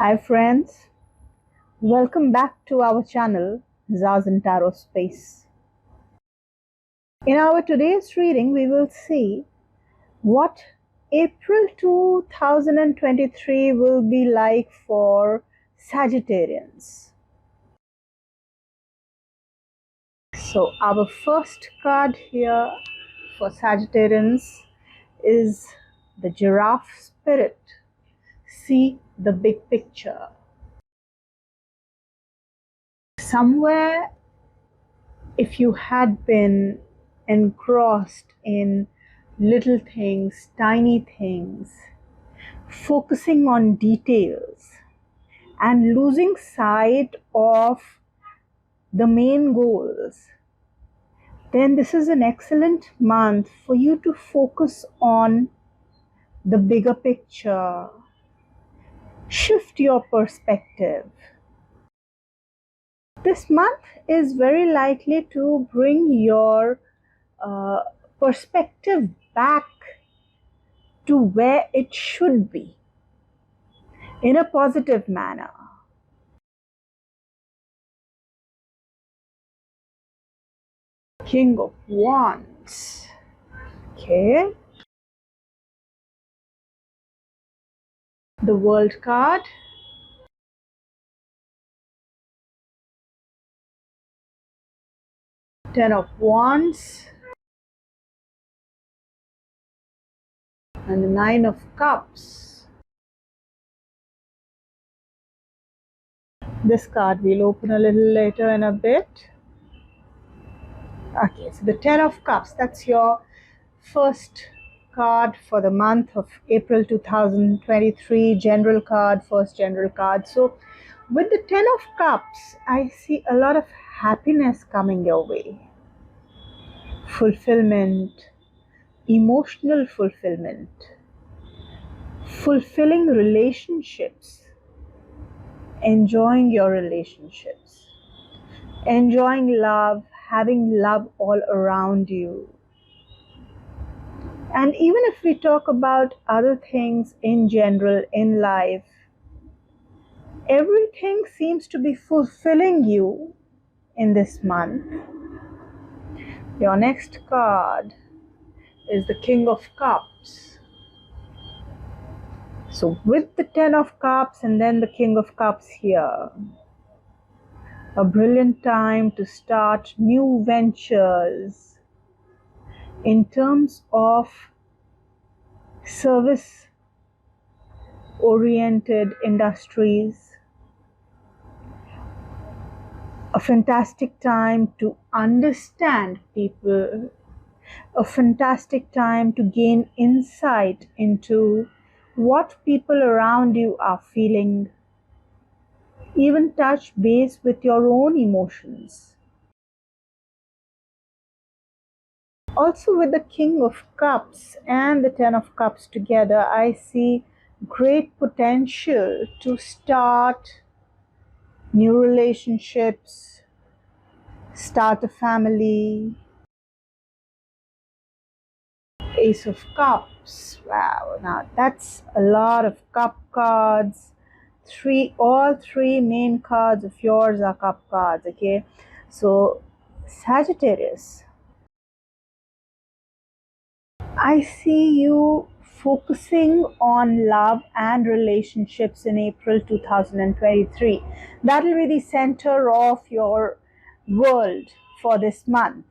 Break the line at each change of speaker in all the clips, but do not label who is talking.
Hi friends, welcome back to our channel Zaz and Tarot Space. In our today's reading, we will see what April 2023 will be like for Sagittarians. So our first card here for Sagittarians is the Giraffe Spirit. See the big picture. Somewhere, if you had been engrossed in little things, tiny things, focusing on details and losing sight of the main goals, then this is an excellent month for you to focus on the bigger picture. Shift your perspective. This month is very likely to bring your perspective back to where it should be in a positive manner. King of Wands. Okay. The World card. Ten of Wands. And the Nine of Cups. This card we'll open a little later in a bit. Okay, so the Ten of Cups, that's your first card for the month of April 2023, general card, first general card. So with the Ten of Cups, I see a lot of happiness coming your way. Fulfillment, emotional fulfillment, fulfilling relationships, enjoying your relationships, enjoying love, having love all around you. And even if we talk about other things in general in life, everything seems to be fulfilling you in this month. Your next card is the King of Cups. So with the Ten of Cups and then the King of Cups here, a brilliant time to start new ventures in terms of service oriented industries. A fantastic time to understand people, a fantastic time to gain insight into what people around you are feeling, even touch base with your own emotions. Also with the King of Cups and the Ten of Cups together, I see great potential to start new relationships, start a family. Ace of Cups. Wow, now that's a lot of cup cards. All three main cards of yours are cup cards, okay? So Sagittarius, I see you focusing on love and relationships in April 2023. That will be the center of your world for this month.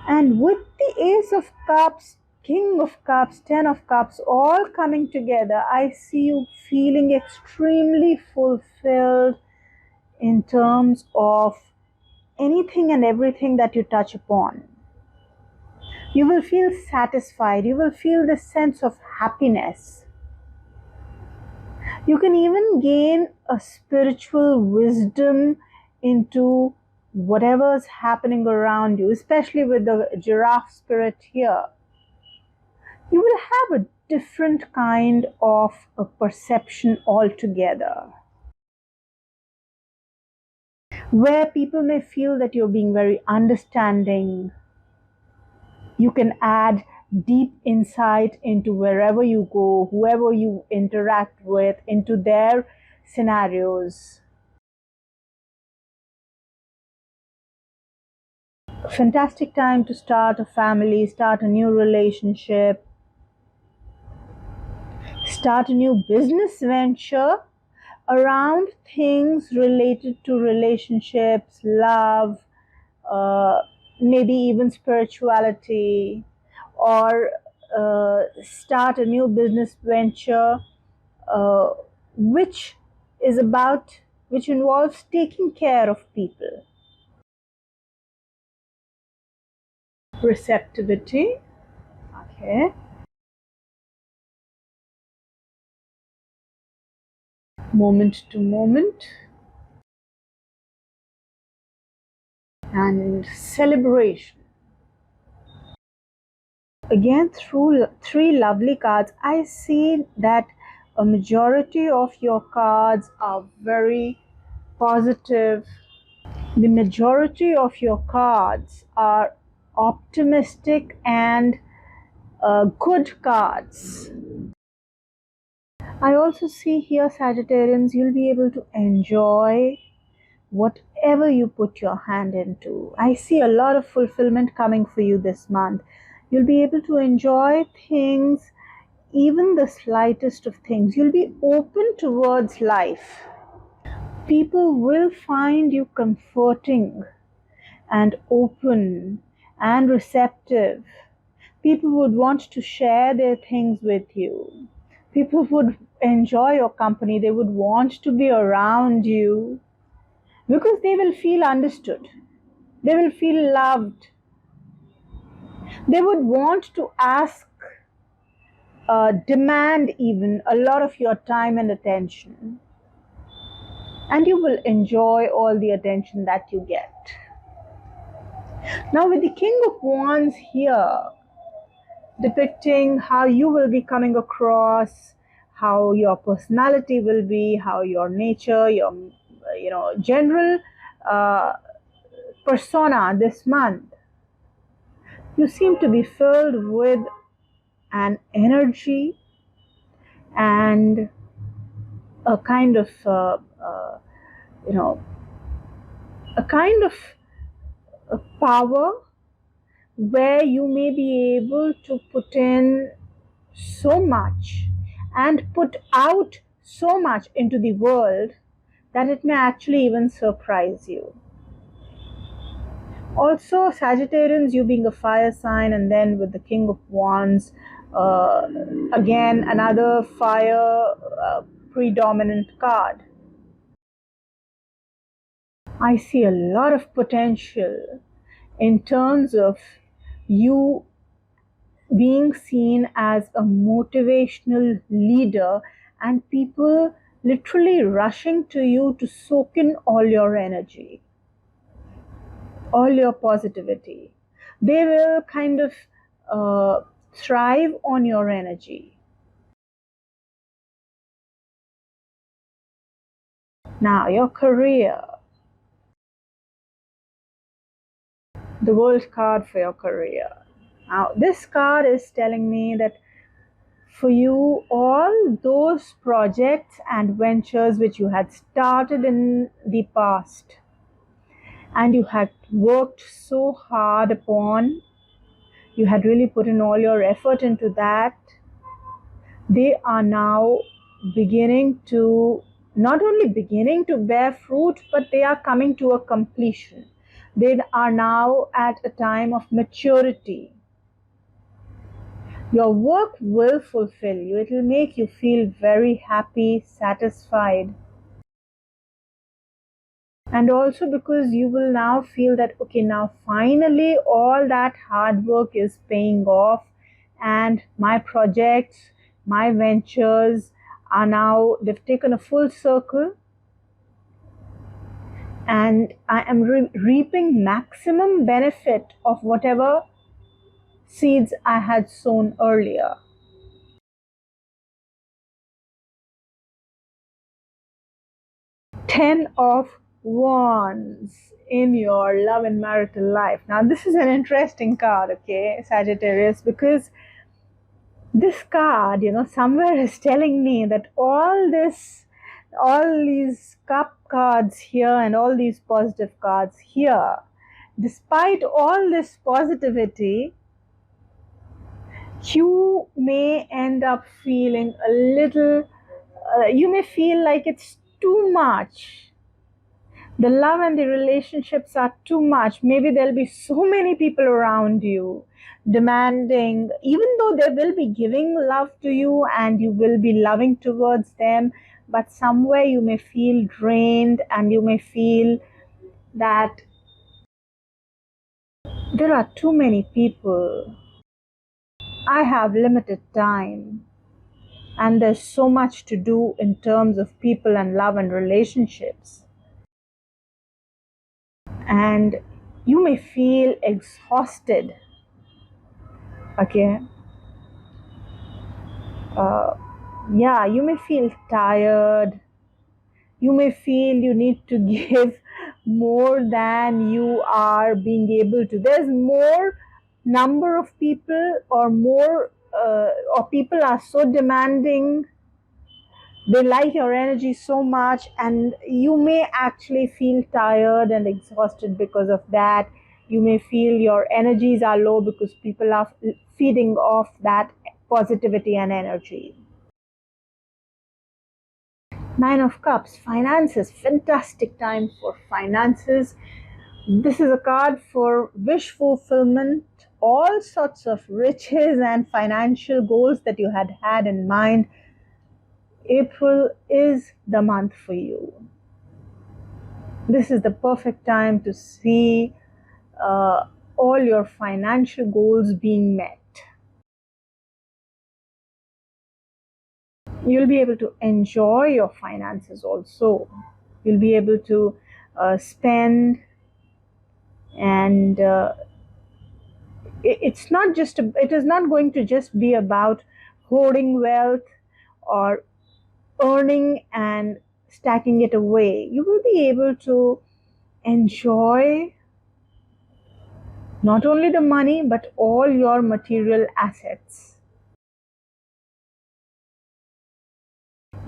And with the Ace of Cups, King of Cups, Ten of Cups all coming together, I see you feeling extremely fulfilled in terms of anything and everything that you touch upon. You will feel satisfied. You will feel this sense of happiness. You can even gain a spiritual wisdom into whatever's happening around you, especially with the Giraffe Spirit here. You will have a different kind of a perception altogether, where people may feel that you're being very understanding. You can add deep insight into wherever you go, whoever you interact with, into their scenarios. Fantastic time to start a family, start a new relationship, start a new business venture around things related to relationships, love, uh, maybe even spirituality, or start a new business venture uh, which is about which involves taking care of people. Receptivity, okay, moment to moment, and celebration. Again, through three lovely cards, I see that a majority of your cards are very positive. The majority of your cards are optimistic and good cards. I also see here, Sagittarians, you'll be able to enjoy whatever you put your hand into. I see a lot of fulfillment coming for you this month. You'll be able to enjoy things, even the slightest of things. You'll be open towards life. People will find you comforting and open and receptive. People would want to share their things with you. People would enjoy your company. They would want to be around you because they will feel understood. They will feel loved. They would want to ask, demand even a lot of your time and attention. And you will enjoy all the attention that you get. Now, with the King of Wands here, depicting how you will be coming across, how your personality will be, how your nature, your general uh, persona this month. You seem to be filled with an energy and a kind of you know a kind of a power where you may be able to put in so much and put out so much into the world that it may actually even surprise you. Also, Sagittarians, you being a fire sign, and then with the King of Wands, uh, again another fire predominant card. I see a lot of potential in terms of you being seen as a motivational leader and people literally rushing to you to soak in all your energy, all your positivity. They will kind of thrive on your energy. Now, your career, the World card for your career. Now, this card is telling me that for you, all those projects and ventures which you had started in the past and you had worked so hard upon, you had really put in all your effort into that, they are now beginning to, not only beginning to bear fruit, but they are coming to a completion. They are now at a time of maturity. Your work will fulfill you. It will make you feel very happy, satisfied. And also because you will now feel that, okay, now finally all that hard work is paying off and my projects, my ventures are now, they've taken a full circle and I am reaping maximum benefit of whatever seeds I had sown earlier. Ten of Wands in your love and marital life. Now, this is an interesting card, okay, Sagittarius, because this card, somewhere is telling me that all these cup cards here and all these positive cards here, despite all this positivity, you may end up feeling a little, you may feel like it's too much. The love and the relationships are too much. Maybe there'll be so many people around you demanding, even though they will be giving love to you and you will be loving towards them, but somewhere you may feel drained and you may feel that there are too many people. I have limited time and there's so much to do in terms of people and love and relationships. And you may feel exhausted, okay? You may feel tired. You may feel you need to give more than you are being able to. There's more number of people or people are so demanding. They like your energy so much and you may actually feel tired and exhausted because of that. You may feel your energies are low because people are feeding off that positivity and energy. Nine of Cups, finances, fantastic time for finances. This is a card for wish fulfillment, all sorts of riches and financial goals that you had in mind. April is the month for you. This is the perfect time to see all your financial goals being met. You'll be able to enjoy your finances also. You'll be able to spend, and it is not going to just be about hoarding wealth or earning and stacking it away. You will be able to enjoy not only the money but all your material assets.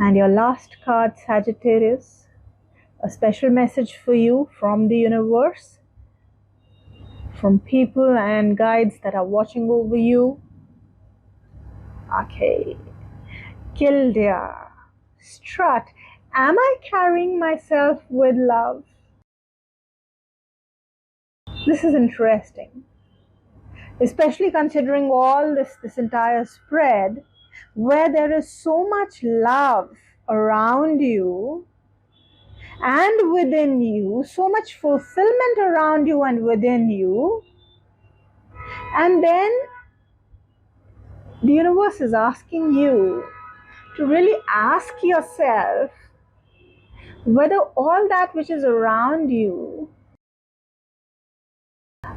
And your last card, Sagittarius, a special message for you from the universe, from people and guides that are watching over you. Okay. Kildare, strut. Am I carrying myself with love? This is interesting, especially considering all this entire spread where there is so much love around you and within you, so much fulfillment around you and within you. And then the universe is asking you to really ask yourself whether all that which is around you,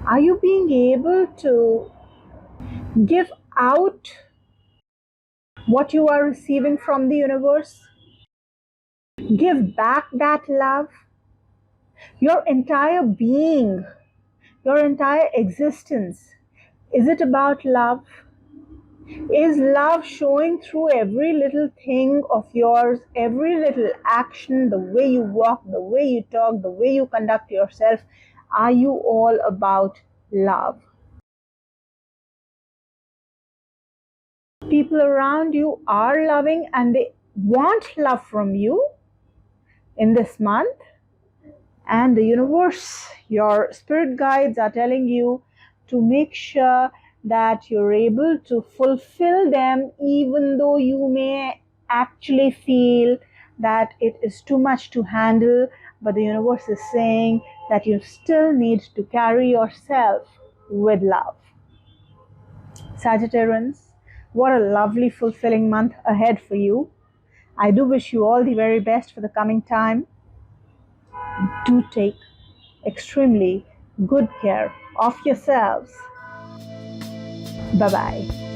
are you being able to give out what you are receiving from the universe? Give back that love. Your entire being, your entire existence, is it about love? Is love showing through every little thing of yours, every little action, the way you walk, the way you talk, the way you conduct yourself? Are you all about love? People around you are loving and they want love from you in this month. And the universe, your spirit guides are telling you to make sure that you're able to fulfill them, even though you may actually feel that it is too much to handle. But the universe is saying that you still need to carry yourself with love. Sagittarians, what a lovely, fulfilling month ahead for you. I do wish you all the very best for the coming time. Do take extremely good care of yourselves. Bye-bye.